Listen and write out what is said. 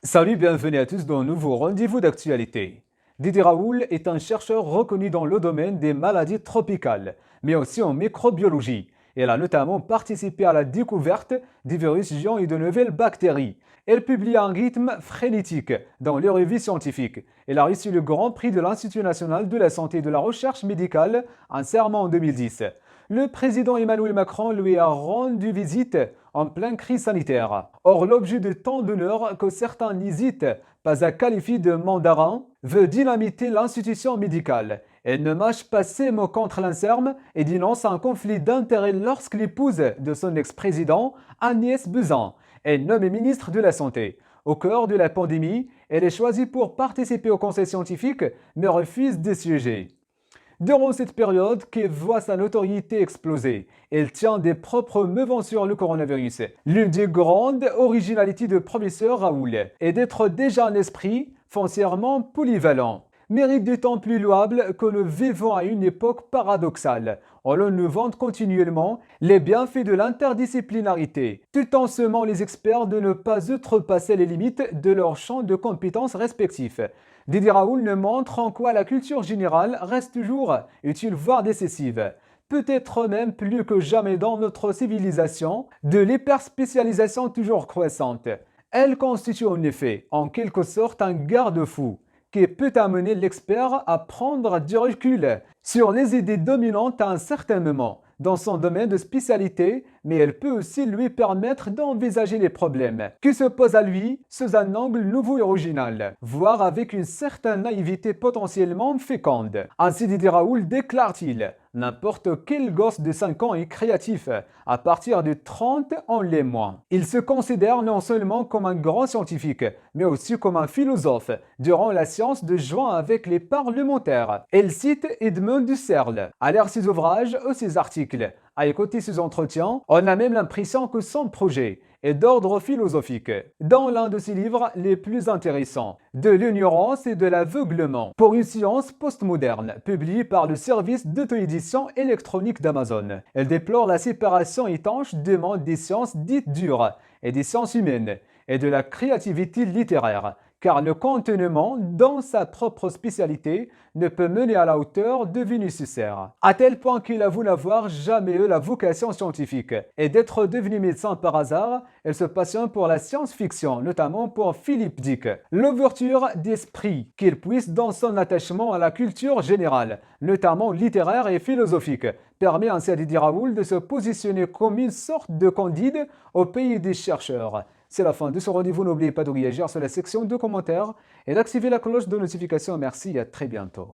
Salut, bienvenue à tous dans un nouveau rendez-vous d'actualité. Didier Raoul est un chercheur reconnu dans le domaine des maladies tropicales, mais aussi en microbiologie. Elle a notamment participé à la découverte des virus géants et de nouvelles bactéries. Elle publie à un rythme frénétique dans les revues scientifiques. Elle a reçu le Grand Prix de l'Institut national de la santé et de la recherche médicale, un serment en 2010. Le président Emmanuel Macron lui a rendu visite en pleine crise sanitaire. Or, l'objet de tant d'honneur que certains n'hésitent pas à qualifier de mandarin veut dynamiter l'institution médicale. Elle ne mâche pas ses mots contre l'INSERM et dénonce un conflit d'intérêts lorsque l'épouse de son ex-président, Agnès Buzyn, est nommée ministre de la Santé. Au cœur de la pandémie, elle est choisie pour participer au conseil scientifique, mais refuse de siéger. Durant cette période qui voit sa notoriété exploser, elle tient des propres mouvements sur le coronavirus. L'une des grandes originalités de professeur Raoul est d'être déjà un esprit foncièrement polyvalent. Mérite d'autant plus louable que nous vivons à une époque paradoxale, où l'on nous vante continuellement les bienfaits de l'interdisciplinarité, tout en semant les experts de ne pas outrepasser les limites de leur champ de compétences respectifs. Didier Raoul nous montre en quoi la culture générale reste toujours utile, voire décisive. Peut-être même plus que jamais dans notre civilisation, de l'hyperspécialisation toujours croissante. Elle constitue en effet, en quelque sorte, un garde-fou qui peut amener l'expert à prendre du recul sur les idées dominantes à un certain moment dans son domaine de spécialité, mais elle peut aussi lui permettre d'envisager les problèmes qui se posent à lui sous un angle nouveau et original, voire avec une certaine naïveté potentiellement féconde. Ainsi Didier Raoul déclare-t-il: n'importe quel gosse de 5 ans est créatif, à partir de 30 on l'est moins. Il se considère non seulement comme un grand scientifique, mais aussi comme un philosophe, durant la séance de juin avec les parlementaires. Elle cite Edmond Husserl. À lire ses ouvrages ou ses articles, à écouter ses entretiens, on a même l'impression que son projet est d'ordre philosophique. Dans l'un de ses livres les plus intéressants, De l'ignorance et de l'aveuglement, pour une science postmoderne, publié par le service d'auto-édition électronique d'Amazon. Elle déplore la séparation étanche des mondes des sciences dites dures et des sciences humaines, et de la créativité littéraire, car le contentement dans sa propre spécialité ne peut mener à la hauteur devenu nécessaire. À tel point qu'il avoue n'avoir jamais eu la vocation scientifique et d'être devenu médecin par hasard, elle se passionne pour la science-fiction, notamment pour Philippe Dick. L'ouverture d'esprit qu'il puise dans son attachement à la culture générale, notamment littéraire et philosophique, permet ainsi à Didier Raoul de se positionner comme une sorte de Candide au pays des chercheurs. C'est la fin de ce rendez-vous. N'oubliez pas de réagir sur la section de commentaires et d'activer la cloche de notification. Merci et à très bientôt.